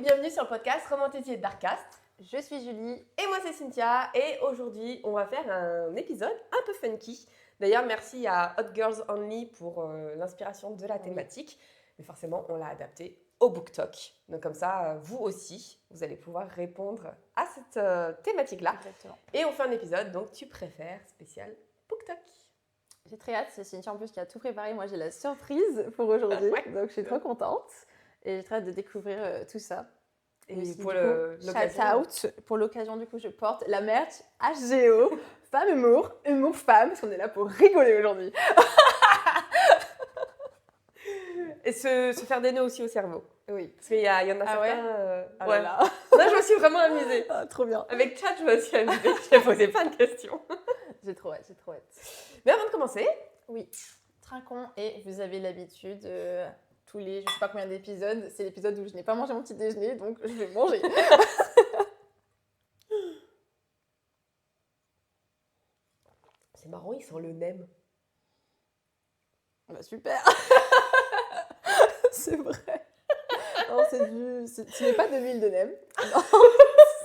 et bienvenue sur le podcast Romantiser Darkcast. Je suis Julie. Et moi c'est Cynthia et aujourd'hui on va faire un épisode un peu funky. D'ailleurs merci à Hot Girls Only pour l'inspiration de la thématique. Mais forcément on l'a adapté au BookTok. Donc comme ça vous aussi vous allez pouvoir répondre à cette thématique-là. Exactement. Et on fait un épisode donc tu préfères spécial BookTok. J'ai très hâte, c'est Cynthia en plus qui a tout préparé. Moi j'ai la surprise pour aujourd'hui, donc je suis trop contente. Et j'ai très hâte de découvrir tout ça. Et aussi, pour l'occasion, shout out, pour l'occasion, du coup, je porte la merch HGO, Femme Humour, Humour Femme, parce qu'on est là pour rigoler aujourd'hui. Et se faire des nœuds aussi au cerveau. Oui. Parce qu'il y en a certains... Ouais ouais. là là. Là, je me suis vraiment amusée. Ah, trop bien. Avec Chat, je me suis amusée. J'ai posé plein de questions. J'ai trop hâte. Mais avant de commencer... Oui, trinquons. Et vous avez l'habitude... tous les, je sais pas combien d'épisodes, c'est l'épisode où je n'ai pas mangé mon petit déjeuner, donc je vais manger. C'est marrant, il sent le nem. Bah super. C'est vrai. Non, ce n'est pas de l'huile de nem. Non,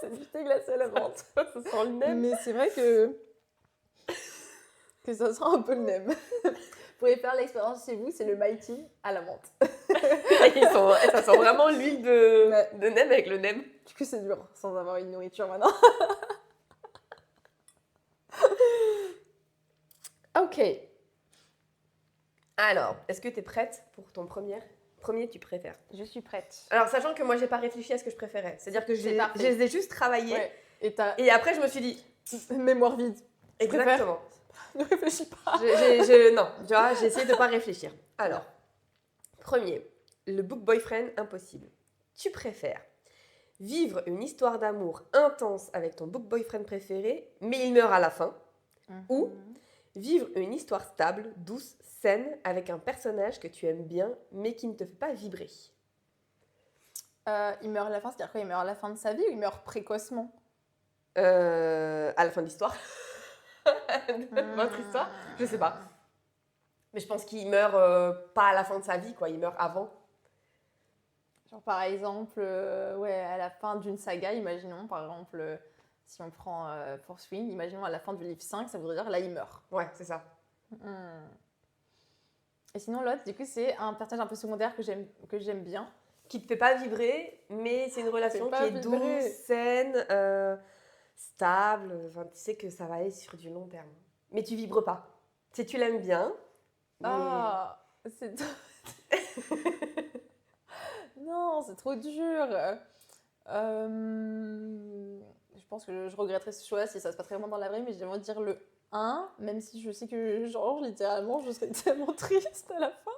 c'est du thé glacé à la menthe. Ça sent le nem. Mais c'est vrai que ça sent un peu le nem. Vous pouvez faire l'expérience chez vous, c'est le Mighty à la menthe. Ça sent vraiment l'huile de nem avec le nem. Du coup, c'est dur sans avoir une nourriture maintenant. Ok. Alors, est-ce que tu es prête pour ton premier tu préfères? Je suis prête. Alors, sachant que moi, j'ai pas réfléchi à ce que je préférais. C'est-à-dire que je les ai juste travaillés. Ouais. Et après, je me suis dit... Mémoire vide. Exactement. Ne réfléchis pas. Non, tu vois, j'ai essayé de ne pas réfléchir. Alors, premier, le book boyfriend impossible. Tu préfères vivre une histoire d'amour intense avec ton book boyfriend préféré, mais il meurt à la fin, ou vivre une histoire stable, douce, saine, avec un personnage que tu aimes bien, mais qui ne te fait pas vibrer? Il meurt à la fin, c'est-à-dire quoi? Il meurt à la fin de sa vie ou il meurt précocement? À la fin de l'histoire. Votre histoire, je sais pas. Mais je pense qu'il meurt pas à la fin de sa vie, quoi. Il meurt avant. Genre par exemple, à la fin d'une saga, imaginons, par exemple, si on prend Fourth Wing, imaginons à la fin du livre 5, ça voudrait dire là il meurt. Ouais, c'est ça. Et sinon l'autre, du coup, c'est un personnage un peu secondaire que j'aime bien. Qui te fait pas vibrer, mais c'est une relation qui est douce, saine, stable. Enfin, tu sais que ça va aller sur du long terme. Mais tu vibres pas. Si tu l'aimes bien. Ah, c'est... Non, c'est trop dur. Je pense que je regretterais ce choix si ça se passe vraiment dans la vraie, mais j'aimerais dire le 1, même si je sais que, genre, littéralement, je serais tellement triste à la fin.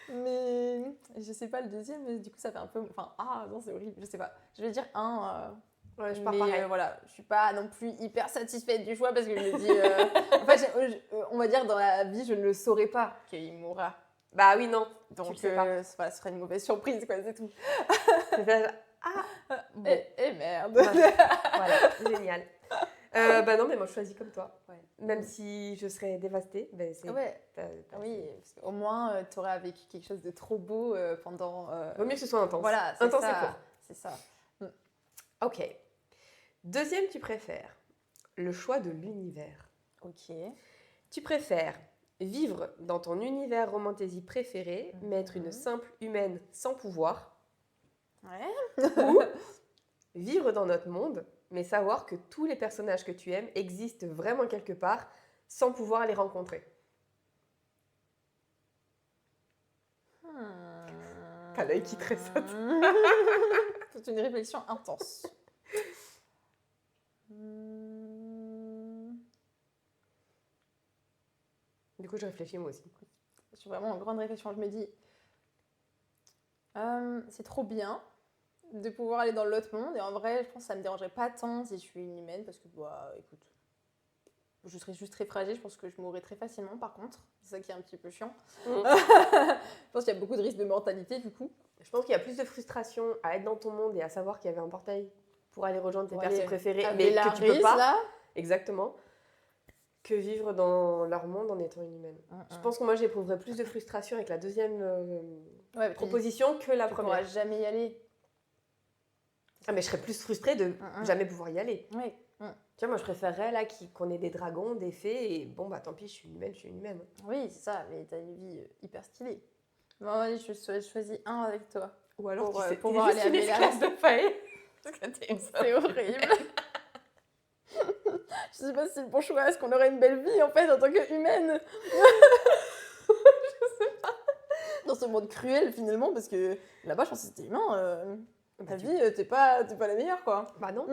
Mais je sais pas le deuxième, mais du coup, ça fait un peu... Enfin, non, c'est horrible, je sais pas. Je vais dire 1. Ouais, je pars pareil. Voilà, je suis pas non plus hyper satisfaite du choix parce que je me dis... En fait, on va dire, dans la vie, je ne le saurais pas qu'il mourra. Bah oui, non. Donc, tu sais pas. voilà, ce serait une mauvaise surprise, quoi, c'est tout. Bon. Et merde. Voilà, génial. Bah non, mais moi je choisis comme toi. Ouais. Même si je serais dévastée, ben c'est. Ouais. Oui, parce qu'au moins tu aurais vécu quelque chose de trop beau pendant. Vaut mieux que ce soit intense. Voilà, c'est intense ça. et court. C'est ça. Ok. Deuxième, tu préfères le choix de l'univers. Ok. Tu préfères vivre dans ton univers romantasy préféré, mais être une simple humaine sans pouvoir. Ouais. Ou vivre dans notre monde, mais savoir que tous les personnages que tu aimes existent vraiment quelque part sans pouvoir les rencontrer. T'as l'œil qui tressaute. C'est une réflexion intense. Du coup, je réfléchis moi aussi. Je suis vraiment en grande réflexion. Je me dis, c'est trop bien de pouvoir aller dans l'autre monde. Et en vrai, je pense que ça me dérangerait pas tant si je suis une humaine. Parce que, écoute, je serais juste très fragile. Je pense que je mourrais très facilement, par contre. C'est ça qui est un petit peu chiant. Je pense qu'il y a beaucoup de risques de mortalité, du coup. Je pense qu'il y a plus de frustration à être dans ton monde et à savoir qu'il y avait un portail pour aller rejoindre tes personnes préférées, mais que tu peux pas. Là. Exactement. Que vivre dans leur monde en étant une humaine. Je pense que moi, j'éprouverais plus de frustration avec la deuxième proposition que la tu première. Tu pourras jamais y aller. Ah, mais je serais plus frustrée de jamais pouvoir y aller. Oui. Tu vois, moi, je préférerais là qu'on ait des dragons, des fées, et bon, bah tant pis, je suis une humaine. Oui, c'est ça, mais t'as une vie hyper stylée. Bon, allez, je choisis un avec toi. Ou alors, Pour, tu sais, pouvoir t'es aller juste à une Vélaris. esclave de Faé. Parce que t'es une C'est horrible. Je sais pas si c'est le bon choix. Est-ce qu'on aurait une belle vie en fait en tant qu'humaine? Je sais pas. Dans ce monde cruel finalement, parce que là-bas, je pense que c'était humain. Ta vie, t'es pas la meilleure quoi. Bah non.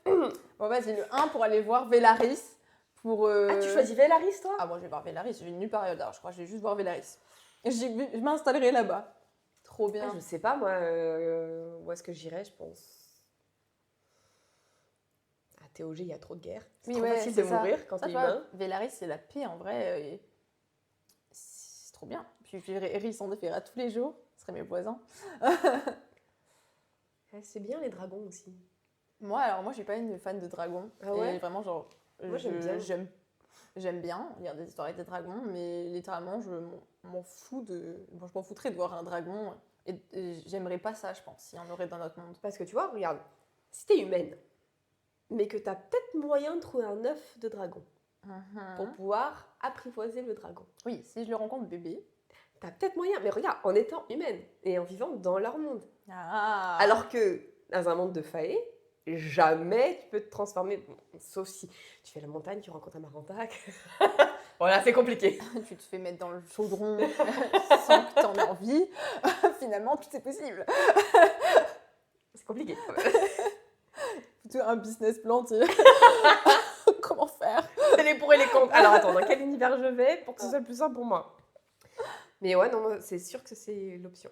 Bon, vas-y, le 1 pour aller voir Vélaris. Ah, tu choisis Vélaris, toi? Ah, moi je vais voir Vélaris, je vais nulle part ailleurs, je crois, je vais juste voir Vélaris. Et je m'installerai là-bas. Trop bien. Ah, je sais pas, moi, où est-ce que j'irais, je pense. À Théogé, il y a trop de guerre. C'est trop facile de mourir quand t'es humain. Vélaris, c'est la paix en vrai. C'est trop bien. Puis je vivrais Eris en défairait tous les jours. Ce serait mes voisins. C'est bien les dragons aussi. Moi, je suis pas une fan de dragons. Ah ouais? Et vraiment, genre, moi, j'aime bien lire des histoires avec des dragons, mais littéralement, je m'en foutrais de voir un dragon. Et j'aimerais pas ça, je pense, s'il y en aurait dans notre monde. Parce que tu vois, regarde, si t'es humaine, mais que t'as peut-être moyen de trouver un œuf de dragon pour pouvoir apprivoiser le dragon. Oui, si je le rencontre bébé. T'as peut-être moyen, mais regarde, en étant humaine et en vivant dans leur monde. Ah. Alors que dans un monde de Faé, jamais tu peux te transformer, sauf si tu fais la montagne, tu rencontres un Marantac. Voilà, c'est compliqué. Tu te fais mettre dans le chaudron sans que t'en aies envie. Finalement, tout est possible. C'est compliqué. Plutôt un business plan, tu comment faire? C'est les pour et les contre. Alors attends, dans quel univers je vais pour que ce soit le plus simple pour moi? Mais ouais, non, c'est sûr que c'est l'option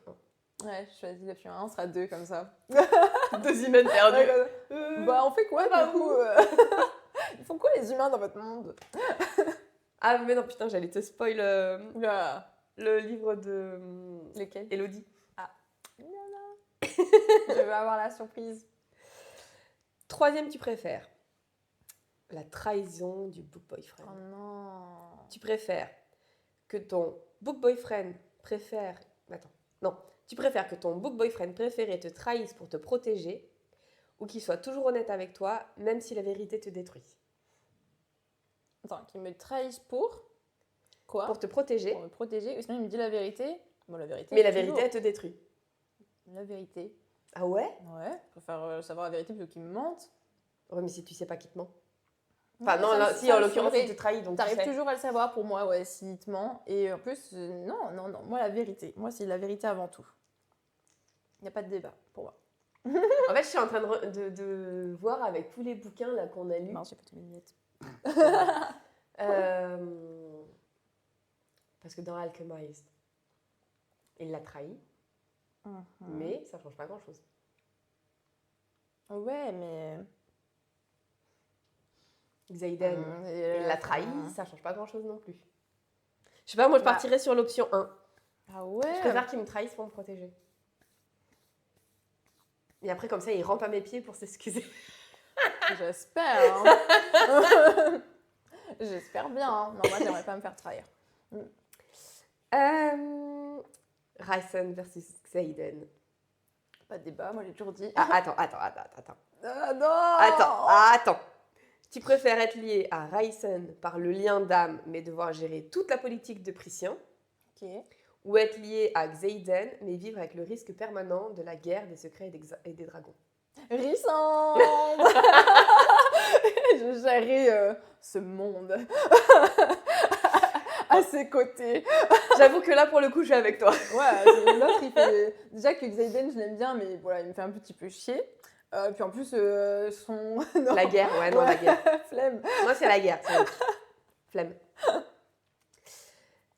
1. Ouais, je choisis l'option 1, on sera 2 comme ça. 2 humaines perdues. Bah, on fait quoi du coup Ils font quoi les humains dans votre monde? Ah, mais non, putain, j'allais te spoil Oula. le livre de Lequel? Elodie. Ah. Je vais avoir la surprise. 3e, tu préfères la trahison du book boyfriend. Oh non. Tu préfères que ton book boyfriend préfère... Attends, non. Tu préfères que ton book boyfriend préféré te trahisse pour te protéger ou qu'il soit toujours honnête avec toi, même si la vérité te détruit? Attends, qu'il me trahisse pour quoi? Pour te protéger. Pour me protéger. Ou sinon, il me dit la vérité. Bon, la vérité. Mais la vérité, elle te détruit. La vérité. Ah ouais? Ouais, je préfère savoir la vérité plutôt qu'il me mente. Ouais, mais si tu sais pas qui te ment. Enfin, Ouais, non, ça là, me- si, ça en me l'occurrence, saoulerait. il te trahit, donc tu T'arrives sais. toujours à le savoir pour moi, ouais, s'il te ment. Et en plus, non, moi, la vérité. Moi, c'est la vérité avant tout. Il n'y a pas de débat pour moi. En fait, je suis en train de voir avec tous les bouquins là qu'on a lus. Non, j'ai pas mes lunettes. Parce que dans Alchemist, il l'a trahi, mais ça change pas grand-chose. Ouais, mais... Xaiden, et il l'a trahi, ça change pas grand-chose non plus. Je sais pas, moi je partirais sur l'option 1. Ah ouais. Je préfère qu'il me trahisse pour me protéger. Et après, comme ça, il rampe à mes pieds pour s'excuser. J'espère. Hein. J'espère bien. Hein. Non, moi, j'aimerais pas me faire trahir. Ryzen versus Xaiden. Pas de débat, moi j'ai toujours dit. Ah, attends. Ah, non. Attends. Tu préfères être lié à Ryzen par le lien d'âme, mais devoir gérer toute la politique de Prussien, Ok. ou être lié à Xaiden, mais vivre avec le risque permanent de la guerre, des secrets et des dragons? Rissante. Je gérais ce monde à ses côtés. J'avoue que là, pour le coup, je suis avec toi. Ouais, l'autre, il fait... Déjà que Xaiden, je l'aime bien, mais voilà, il me fait un petit peu chier. Puis en plus, son... Non. La guerre, ouais, non, la guerre. Flemme. Moi, c'est la guerre. Flemme.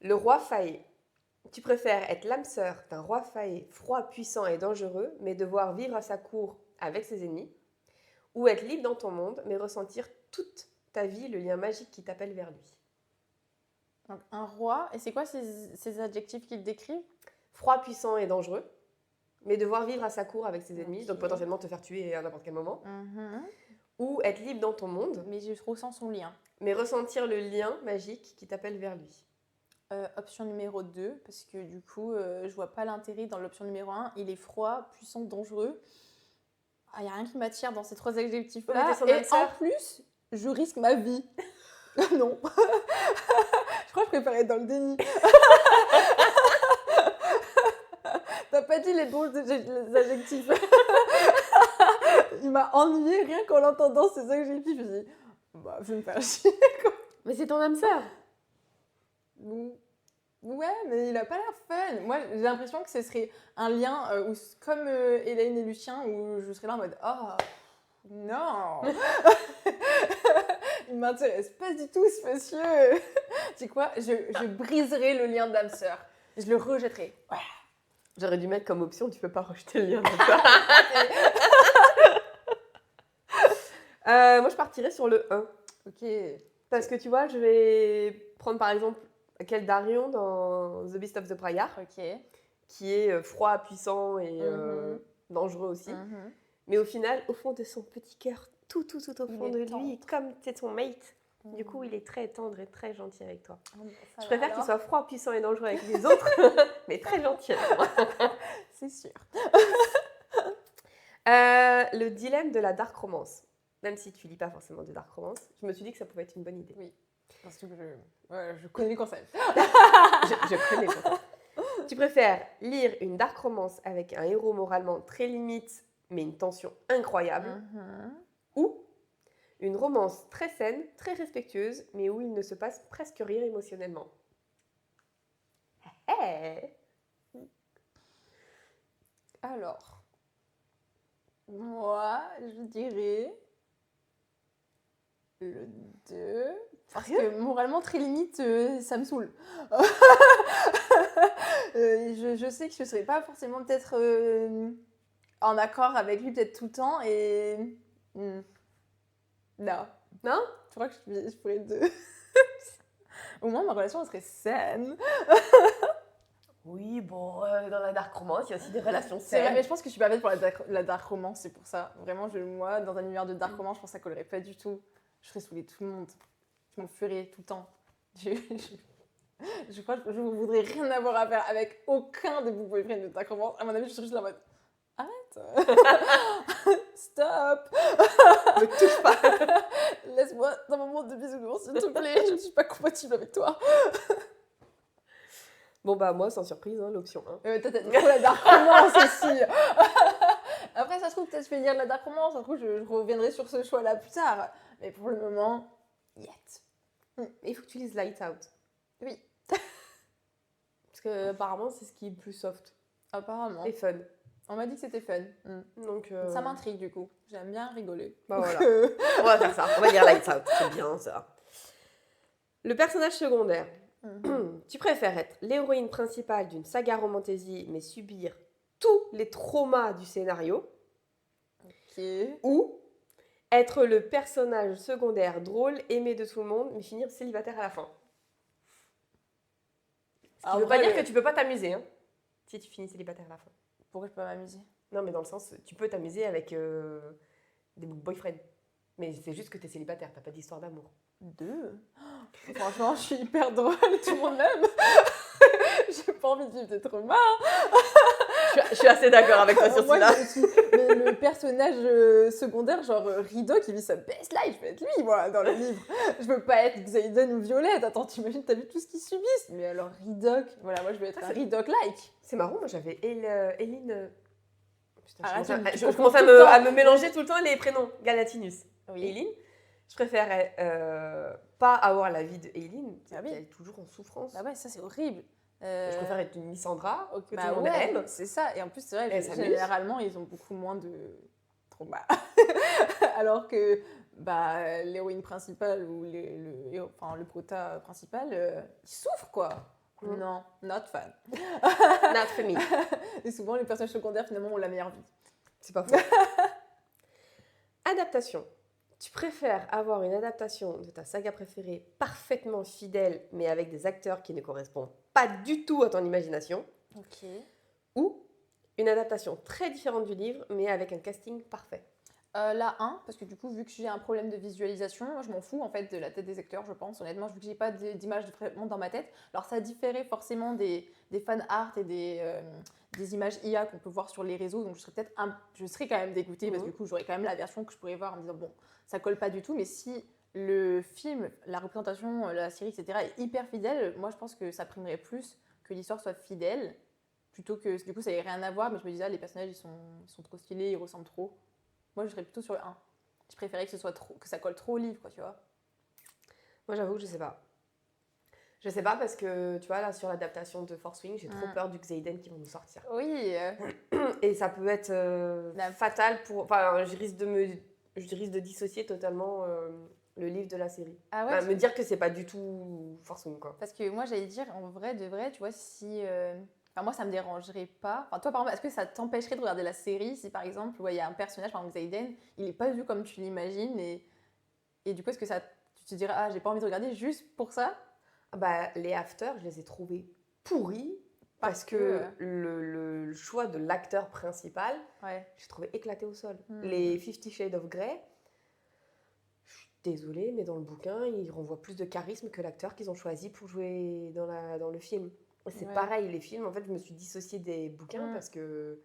Le roi Faé. Tu préfères être l'âme sœur d'un roi Faé froid, puissant et dangereux, mais devoir vivre à sa cour avec ses ennemis, ou être libre dans ton monde, mais ressentir toute ta vie le lien magique qui t'appelle vers lui? Donc, un roi, et c'est quoi ces adjectifs qu'il décrit? Froid, puissant et dangereux, mais devoir vivre à sa cour avec ses ennemis, Ok. donc potentiellement te faire tuer à n'importe quel moment, Mhm. ou être libre dans ton monde, Mais je ressens son lien. mais ressentir le lien magique qui t'appelle vers lui. Option numéro 2, parce que du coup, je vois pas l'intérêt dans l'option numéro 1. Il est froid, puissant, dangereux. il n'y a rien qui m'attire dans ces 3 Ouais, adjectifs-là. mais t'es son Et âme sœur. en plus, je risque ma vie. Non. Je crois que je préfère être dans le déni. T'as pas dit les bons les adjectifs. Il m'a ennuyé rien qu'en entendant ces adjectifs. Je me suis dit, bah, je vais me faire chier. Mais c'est ton âme sœur. Ouais, mais il a pas l'air fun. Moi, j'ai l'impression que ce serait un lien où, comme Hélène et Lucien, où je serais là en mode oh non, il m'intéresse pas du tout ce monsieur. Tu sais quoi, je briserai le lien d'âme sœur. Je le rejetterai. Voilà. J'aurais dû mettre comme option, tu peux pas rejeter le lien d'âme sœur. Moi, je partirais sur le 1. Ok. Parce que tu vois, je vais prendre par exemple quel Darion dans The Beast of the Briar, Ok. qui est froid, puissant et Mhm. dangereux aussi. Mhm. Mais au final, au fond de son petit cœur, tout au fond Il de est lui, tendre. comme c'est son mate, du coup, Mhm. il est très tendre et très gentil avec toi. Oh, bah, ça Je va préfère qu'il alors. soit froid, puissant et dangereux avec les autres, mais très gentil avec moi. C'est sûr. Le dilemme de la dark romance. Même si tu lis pas forcément de dark romance, je me suis dit que ça pouvait être une bonne idée. Oui. Parce que je connais le concept. Je connais ça. Tu préfères lire une dark romance avec un héros moralement très limite, mais une tension incroyable, Mhm. ou une romance très saine, très respectueuse, mais où il ne se passe presque rien émotionnellement? Hey. Alors, moi, je dirais le 2. Parce que moralement, très limite, ça me saoule. Je sais que je ne serais pas forcément peut-être en accord avec lui peut-être tout le temps et... Non. Non? Je crois que je pourrais être 2. Au moins, ma relation elle serait saine. Oui, bon, dans la dark romance, il y a aussi des relations C'est vrai, saines. mais je pense que je suis pas faite pour la dark romance, c'est pour ça. Vraiment, moi, dans un univers de dark romance, je pense que ça collerait pas du tout. Je serais saoulée de tout le monde. Je m'enfuirais tout le temps. Je crois que je ne voudrais rien avoir à faire avec aucun des boyfriends de dark romance. À mon avis, je serais juste là en mode arrête. Stop. Ne touche pas. Laisse-moi dans mon monde de bisounours, s'il te plaît. Je ne suis pas compatible avec toi. Bon, bah, moi, sans surprise, hein, l'option 1. Toi, t'as trop la dark romance aussi. Après, ça se trouve, peut-être je vais lire la dark romance. Ça se trouve, je reviendrai sur ce choix-là plus tard. Mais pour le moment, yet. Il faut que tu lises Lights Out. Oui. Parce que apparemment, c'est ce qui est le plus soft Apparemment. et fun. On m'a dit que c'était fun. Donc, Ça m'intrigue du coup. J'aime bien rigoler. Bah Donc, voilà. On va faire ça. On va lire Lights Out. C'est bien ça. Le personnage secondaire. Tu préfères être l'héroïne principale d'une saga romantasy, mais subir tous les traumas du scénario, Ok. ou être le personnage secondaire drôle, aimé de tout le monde, mais finir célibataire à la fin? Ce qui ne veut pas dire que tu peux pas t'amuser, hein, si tu finis célibataire à la fin. Pourquoi je peux pas m'amuser? Non, mais dans le sens, tu peux t'amuser avec des boyfriends. Mais c'est juste que tu es célibataire, t'as pas d'histoire d'amour. 2. Franchement, je suis hyper drôle, tout le monde m'aime. J'ai pas envie de vivre des traumas. Je suis assez d'accord avec toi sur Moi, celui-là. mais le personnage secondaire, genre Rido qui vit sa best life, je veux être lui, moi, dans le livre. Je veux pas être Xaiden ou Violette. Attends, t'imagines, t'as vu tout ce qu'ils subissent. Mais alors, Ridoc, voilà, moi je veux être un Ridoc-like. C'est marrant, moi j'avais Eline. Putain, Ah, je tu commence confonds tout le temps. à me mélanger tout le temps les prénoms. Galatinus. Oui. Eileen. Je préférais pas avoir la vie de Eileen, Ah oui. qui est toujours en souffrance. Bah ouais, ça c'est horrible. Je préfère être une Lissandra, que Bah tout le monde ouais, aime. c'est ça. Et en plus, c'est vrai, Elle s'amuse. généralement, ils ont beaucoup moins de trauma. Alors que bah, l'héroïne principale ou le prota principal, ils souffrent, quoi. Mm. Non, not fun. Not for me. Et souvent, les personnages secondaires, finalement, ont la meilleure vie. C'est pas faux. Adaptation. Tu préfères avoir une adaptation de ta saga préférée parfaitement fidèle, mais avec des acteurs qui ne correspondent pas du tout à ton imagination, Ok. ou une adaptation très différente du livre, mais avec un casting parfait? La 1, parce que du coup, vu que j'ai un problème de visualisation, je m'en fous en fait de la tête des acteurs, je pense, honnêtement, vu que j'ai pas d'image vraiment dans ma tête. Alors ça différait forcément des fan art et des images IA qu'on peut voir sur les réseaux, donc je serais quand même dégoûtée parce que du coup j'aurais quand même la version que je pourrais voir en me disant bon, ça colle pas du tout, mais si le film, la représentation, la série, etc. est hyper fidèle, moi je pense que ça primerait plus que l'histoire soit fidèle, plutôt que du coup ça n'ait rien à voir, mais je me disais les personnages ils sont trop stylés, ils ressemblent trop. Moi je serais plutôt sur le 1. Je préférais que ça colle trop au livre, quoi, tu vois. Moi, j'avoue que je sais pas. Je sais pas parce que, tu vois, là, sur l'adaptation de Force Wing, j'ai trop peur du Xaden qui vont nous sortir. Oui. Et ça peut être fatal pour... Enfin, je risque de dissocier totalement le livre de la série. Ah ouais, me dire que c'est pas du tout Force Wing, quoi. Parce que moi, j'allais dire, en vrai, de vrai, tu vois, si... Enfin, moi, ça me dérangerait pas. Enfin, toi, par exemple, est-ce que ça t'empêcherait de regarder la série si, par exemple, il y a un personnage, par exemple, Xaden, il est pas vu comme tu l'imagines et du coup, est-ce que tu te dirais, ah, j'ai pas envie de regarder juste pour ça? Bah, les After, je les ai trouvés pourris parce que le choix de l'acteur principal, j'ai trouvé éclaté au sol. Les 50 Shades of Grey, je suis désolée, mais dans le bouquin, ils renvoient plus de charisme que l'acteur qu'ils ont choisi pour jouer dans le film. C'est pareil, les films, en fait, je me suis dissociée des bouquins parce que...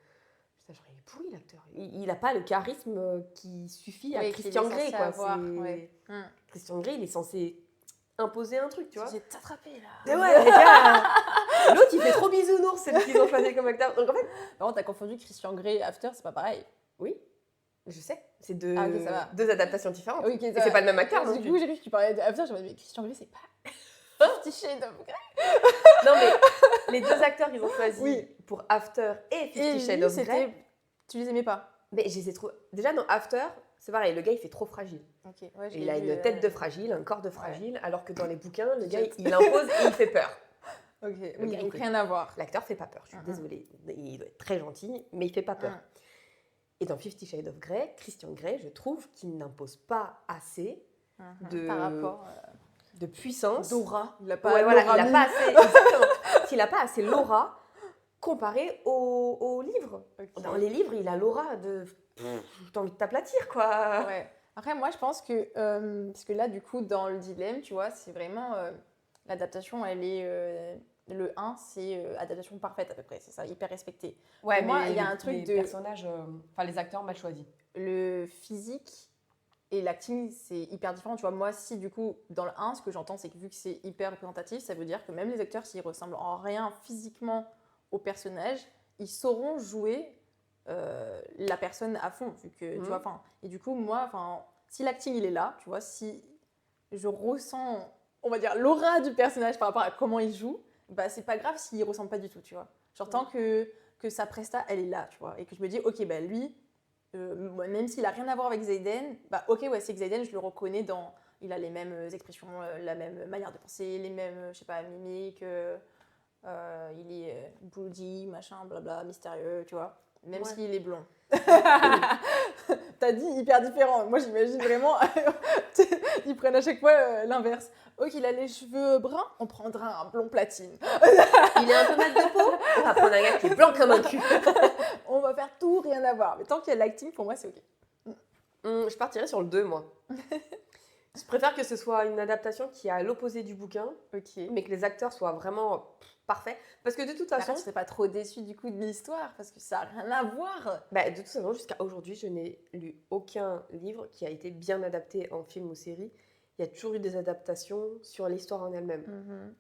Putain, genre, il est pourri, l'acteur. Il n'a pas le charisme qui suffit à Christian Grey, quoi. Christian Grey, il est censé imposer un truc, tu vois. J'ai t'attrapé, là. Mais ouais, les gars, l'autre, il fait trop bisounours, c'est ce qu'ils ont choisi comme acteur. Donc, en fait... Par contre, t'as confondu Christian Grey et After, c'est pas pareil. Oui, je sais. C'est deux adaptations différentes. Oui, et c'est pas le même acteur, non Du coup, j'ai vu que tu parlais d'After, j'ai dit, mais Christian Grey, c'est pas... 50 Shades of Grey. Non, mais les deux acteurs qu'ils ont choisis pour After et 50 Shades of Grey... Tu les aimais pas? Mais je les ai trouvés... Déjà, dans After, c'est pareil, le gars, il fait trop fragile. Il a une tête de fragile, un corps de fragile, alors que dans les bouquins, le gars, il impose et il fait peur. Donc rien à voir. L'acteur fait pas peur, je suis désolée. Il doit être très gentil, mais il fait pas peur. Et dans 50 Shades of Grey, Christian Grey, je trouve qu'il n'impose pas assez par rapport... de puissance. D'aura. Il n'a pas, il a pas assez... Exactement. Il n'a pas assez l'aura comparé au livre. Dans les livres, il a l'aura de... T'as envie de t'aplatir, quoi. Ouais. Après, moi, je pense que... parce que là, du coup, dans le dilemme, tu vois, c'est vraiment... l'adaptation, elle est... le 1, c'est adaptation parfaite, à peu près. C'est ça, hyper respecté. Ouais, pour moi, il y a un truc les personnages... Enfin, les acteurs mal choisis. Le physique et l'acting, c'est hyper différent. Tu vois, moi, si, du coup, dans le 1, ce que j'entends, c'est que vu que c'est hyper représentatif, ça veut dire que même les acteurs, s'ils ressemblent en rien physiquement au personnage, ils sauront jouer... la personne à fond vu que tu vois, et du coup moi si l'acting il est là, tu vois, si je ressens, on va dire, l'aura du personnage par rapport à comment il joue, bah c'est pas grave s'il ressemble pas du tout, tu vois, genre tant que sa presta elle est là, tu vois, et que je me dis ok, bah lui même s'il a rien à voir avec Xaden, bah ok, ouais, c'est Xaden, je le reconnais dans, il a les mêmes expressions, la même manière de penser, les mêmes, je sais pas, mimiques, il est broody, machin, blabla, mystérieux, tu vois, même s'il est blond. T'as dit hyper différent. Moi, j'imagine vraiment, ils prennent à chaque fois l'inverse. Ok, il a les cheveux bruns, on prendra un blond platine. Il est un peu mat de peau, on va prendre un gars qui est blanc comme un cul. On va faire tout, rien à voir. Mais tant qu'il y a l'acting, pour moi, c'est ok. Je partirais sur le 2, moi. Je préfère que ce soit une adaptation qui est à l'opposé du bouquin, mais que les acteurs soient vraiment parfaits. Parce que de toute façon... tu serais pas trop déçu du coup de l'histoire, parce que ça n'a rien à voir. Bah, de toute façon, jusqu'à aujourd'hui, je n'ai lu aucun livre qui a été bien adapté en film ou série. Il y a toujours eu des adaptations sur l'histoire en elle-même.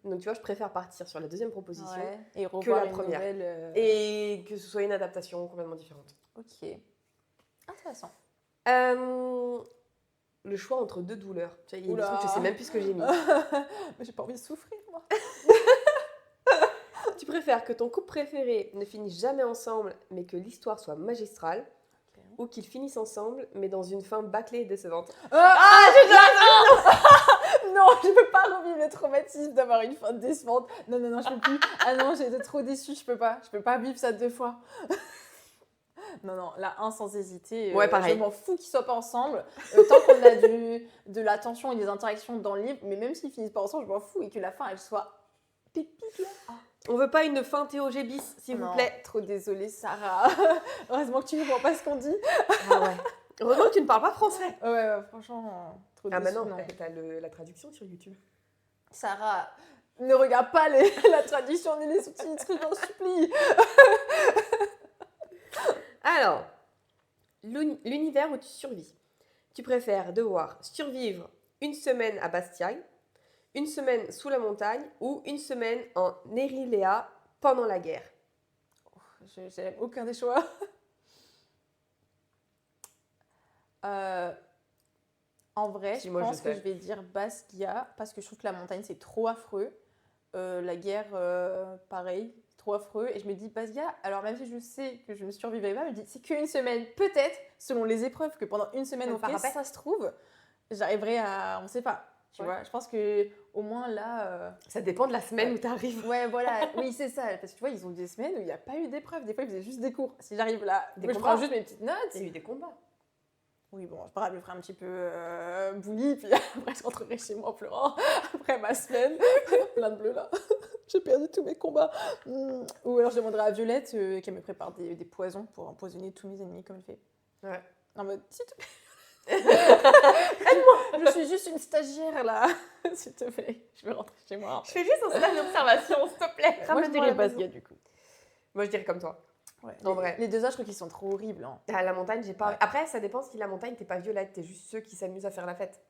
Donc tu vois, je préfère partir sur la deuxième proposition et que la première. Et que ce soit une adaptation complètement différente. Ok. Intéressant. Le choix entre deux douleurs. Tu vois, il y a des trucs, je sais même plus ce que j'ai mis. Mais j'ai pas envie de souffrir, moi. Tu préfères que ton couple préféré ne finisse jamais ensemble, mais que l'histoire soit magistrale, ou qu'ils finissent ensemble, mais dans une fin bâclée et décevante. Non, je peux pas revivre le traumatisme d'avoir une fin décevante. Non, je peux plus. Ah non, j'ai été trop déçue, je peux pas vivre ça 2 fois. Non, la 1 sans hésiter. Pareil. Je m'en fous qu'ils soient pas ensemble. Tant qu'on a de la tension et des interactions dans le livre, mais même s'ils finissent pas ensemble, je m'en fous et que la fin elle soit pépite là. On veut pas une fin Théogé bis, s'il vous plaît. Trop désolée, Sarah. Heureusement que tu ne vois pas ce qu'on dit. Ah ouais. Heureusement que tu ne parles pas français. Ouais, franchement, trop déçue. Ah, maintenant, t'as la traduction sur YouTube. Sarah, Ne regarde pas la traduction ni les sous-titres, je t'en supplie. Alors, l'univers où tu survis. Tu préfères devoir survivre une semaine à Bastia, une semaine sous la montagne ou une semaine en Eritrea pendant la guerre? J'aime aucun des choix. En vrai, Si, je moi, je pense que sais. je vais dire Basquiat parce que je trouve que la montagne c'est trop affreux. La guerre, pareil, trop affreux. Et je me dis Basquiat, alors même si je sais que je ne survivrai pas, je me dis c'est qu'une semaine, peut-être, selon les épreuves que pendant une semaine Un on fera, parapet. ça se trouve, j'arriverai à. On sait pas, tu Ouais. vois. Je pense que au moins là. Ça dépend de la semaine Ouais. où tu arrives. Ouais, voilà, oui, c'est ça. Parce que tu vois, ils ont des semaines où il n'y a pas eu d'épreuve. Des fois, ils faisaient juste des cours. Si j'arrive là, Des moi, je combats. prends juste mes petites notes. Il y a eu des combats. Oui, bon, je me ferai un petit peu bully, puis après, je rentrerai chez moi en pleurant après ma semaine. Plein de bleu là. J'ai perdu tous mes combats. Ou alors, je demanderai à Violette qu'elle me prépare des poisons pour empoisonner tous mes ennemis, comme elle fait. Ouais. En mode, s'il te plaît. Aide-moi. Je suis juste une stagiaire là. S'il te plaît, je vais rentrer chez moi. Je fais juste un stage d'observation, s'il te plaît. Moi, je Ramène-moi à dirais la maison. Basquiat du coup. Moi, je dirais comme toi. Ouais, En vrai. Les deux autres, je trouve qu'ils sont trop horribles. Hein. À la montagne, j'ai pas. Ouais. Après, ça dépend si la montagne, t'es pas violette, t'es juste ceux qui s'amusent à faire la fête.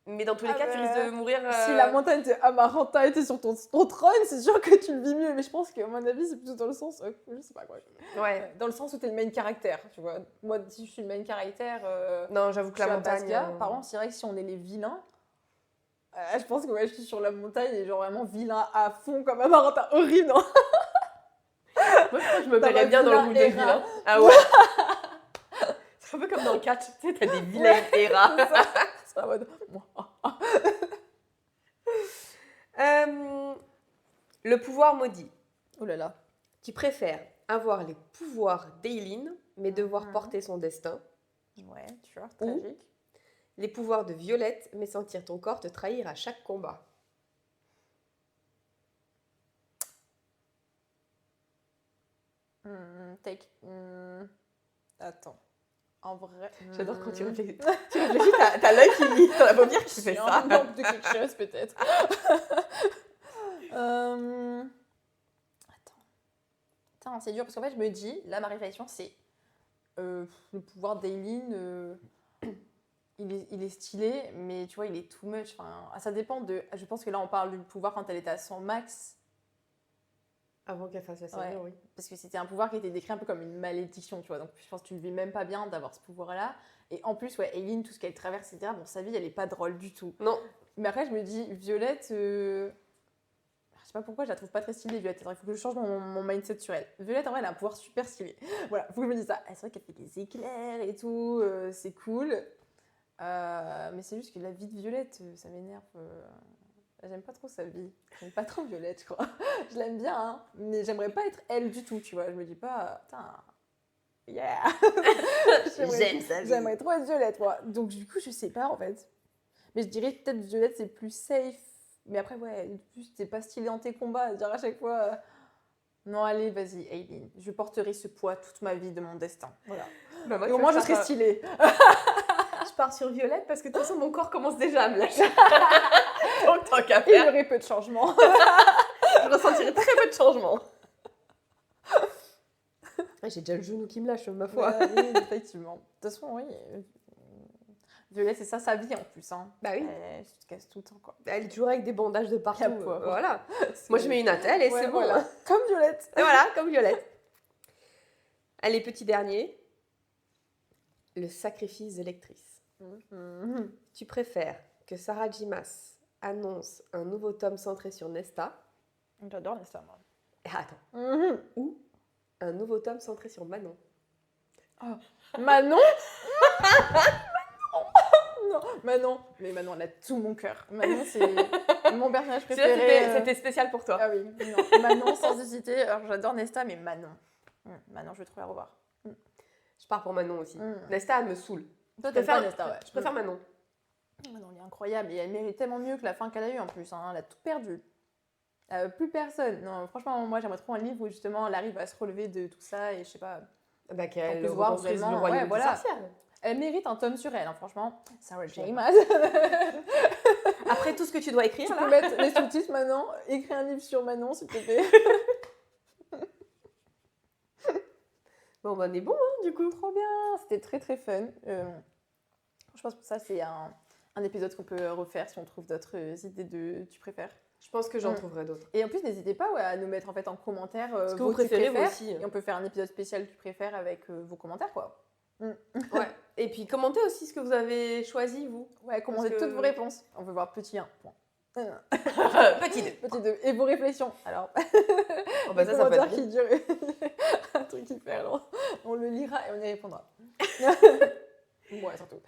Mais dans tous les Ah cas, tu risques de mourir. Si la montagne t'es Amaranta et t'es sur ton trône, c'est sûr que tu le vis mieux. Mais je pense qu'à mon avis, c'est plutôt dans le sens. Je sais pas quoi. Ouais. Dans le sens où t'es le main caractère, tu vois. Moi, si je suis le main caractère, Non, j'avoue que je suis la à montagne. Basquiat. Par contre, c'est vrai que si on est les vilains, je pense que ouais, je suis sur la montagne et genre vraiment vilain à fond comme Amaranta. Horrible, non? Moi, je crois que je me Dans verrais la bien dans le villa rôle de Hera. vilain. Ah ouais. C'est un peu comme dans le catch, tu sais, t'as des vilains Hera. C'est ça. C'est en mode. Le pouvoir maudit. Oh là là. Tu préfères avoir les pouvoirs d'Eileen, mais devoir Mhm. porter son destin, Ouais, tu vois, Ou- tragique. les pouvoirs de Violette, mais sentir ton corps te trahir à chaque combat? Attends. En vrai. J'adore quand tu réfléchis. Tu réfléchis, t'as l'œil qui t'as la paupière qui fait C'est ça. un manque de quelque chose, peut-être. Attends. Putain, c'est dur parce qu'en fait, je me dis, là, ma réflexion, c'est le pouvoir d'Aileen. Il est stylé, mais tu vois, il est too much. Enfin, ça dépend de. Je pense que là, on parle du pouvoir quand elle était à son max. Avant qu'elle fasse la Ouais. série, oui. Parce que c'était un pouvoir qui était décrit un peu comme une malédiction, tu vois. Donc je pense que tu ne vis même pas bien d'avoir ce pouvoir-là. Et en plus, ouais, Aileen, tout ce qu'elle traverse, etc., bon, sa vie, elle est pas drôle du tout. Non. Mais après, je me dis, Violette, je sais pas pourquoi je la trouve pas très stylée, Violette. Alors, il faut que je change mon mindset sur elle. Violette, en vrai, elle a un pouvoir super stylé. Voilà, faut que je me dise ça. C'est vrai qu'elle fait des éclairs et tout, c'est cool. Mais c'est juste que la vie de Violette, ça m'énerve. J'aime pas trop sa vie. J'aime pas trop Violette, je crois. Je l'aime bien, hein, mais j'aimerais pas être elle du tout, tu vois. Je me dis pas, putain, yeah. J'aime sa vie. J'aimerais trop être Violette, moi. Donc, du coup, je sais pas, en fait. Mais je dirais que peut-être Violette, c'est plus safe. Mais après, ouais, en plus, t'es pas stylé dans tes combats. À dire à chaque fois, non, allez, vas-y, Aileen. Je porterai ce poids toute ma vie de mon destin. Voilà. Bah, moi, Et au moins, je serai pars, stylée. je pars sur Violette parce que de toute façon, mon corps commence déjà à me lâcher. Donc, tant qu'à Et il y faire, aurait peu de changements. je ressentirai très peu de changements. J'ai déjà le genou qui me lâche, ma foi. Oui, effectivement. De toute façon, oui. Violette, c'est ça sa vie en plus. Hein. Bah oui. Elle se casse tout le temps, quoi. Elle est toujours avec des bandages de partout. La pauvre. Voilà. Moi, je mets une attelle et Ouais, c'est bon. voilà. Comme Violette. Et voilà, comme Violette. Allez, petit dernier. Le sacrifice de lectrice. Tu préfères que Sarah J. Maas annonce un nouveau tome centré sur Nesta. J'adore Nesta, moi. Attends. Ou un nouveau tome centré sur Manon. Manon Non, Manon. Mais Manon, elle a tout mon cœur. Manon, c'est mon personnage Celui-là, préféré. c'était spécial pour toi. Ah oui, non. Manon, sans hésiter. Alors, j'adore Nesta, mais Manon. Manon, je vais trop la revoir. Je pars pour Manon aussi. Nesta, elle me saoule. Toi, Je t'aimes pas préfère, Nesta, ouais. je préfère Manon. Manon, elle est incroyable. Et elle mérite tellement mieux que la fin qu'elle a eue en plus. Hein. Elle a tout perdu. Plus personne. Non, franchement, moi, j'aimerais trop un livre où justement elle arrive à se relever de tout ça et je sais pas. Bah, On qu'elle peut voir reconstruise vraiment, le royaume ouais, des voilà. sorcières. Elle mérite un tome sur elle, hein, franchement. Sarah J. Ouais. Maas. Après tout ce que tu dois écrire Tu là. peux mettre les sous-titres maintenant. Écris un livre sur Manon, s'il te plaît. Bon, bah, on est bon, hein, du coup. Trop bien. C'était très très fun. Je pense que ça, c'est un épisode qu'on peut refaire si on trouve d'autres idées de tu préfères. Je pense que j'en trouverai d'autres. Et en plus, n'hésitez pas à nous mettre en fait en commentaire Ce que vos vous préférez, tu vous préfères. aussi. Et on peut faire un épisode spécial tu préfères avec vos commentaires, quoi. Ouais. Et puis commentez aussi ce que vous avez choisi, vous. Ouais, commentez Parce que- toutes vos réponses. On veut voir petit 1. Point. Petit 2. Petit 2. Et vos réflexions. Alors, Oh, bah, les ça peut commentaires être qui durent un truc hyper long. On le lira et on y répondra. Moi, surtout.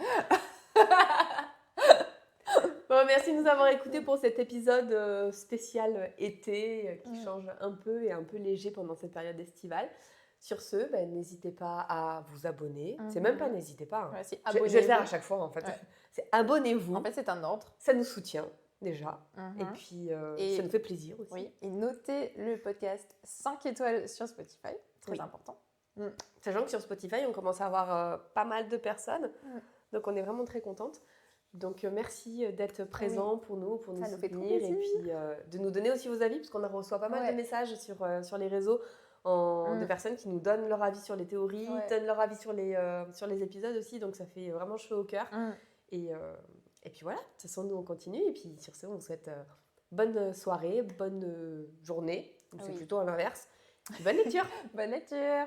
Bon, merci de nous avoir écoutés pour cet épisode spécial été qui change un peu et un peu léger pendant cette période estivale. Sur ce, ben, n'hésitez pas à vous abonner. C'est même pas n'hésitez pas. Hein. Ouais, c'est Je vais le faire à abonnez-vous. chaque fois en fait. Ouais. C'est abonnez-vous. En fait, c'est un ordre. Ça nous soutient déjà. Et Mhm. puis Et- ça nous fait plaisir aussi. Oui, et notez le podcast 5 étoiles sur Spotify. Très Oui. important. Sachant que sur Spotify, on commence à avoir pas mal de personnes. Donc on est vraiment très contente. Donc merci d'être présent pour nous Ça nous fait trop soutenir et plaisir. puis de nous donner aussi vos avis, parce qu'on reçoit pas mal Ouais. de messages sur les réseaux de personnes qui nous donnent leur avis sur les théories, Ouais. donnent leur avis sur les épisodes aussi, donc ça fait vraiment chaud au cœur. Et puis voilà, de toute façon nous on continue, et puis sur ce on vous souhaite bonne soirée, bonne journée, ou c'est Oui. plutôt à l'inverse. Bonne lecture. Bonne lecture.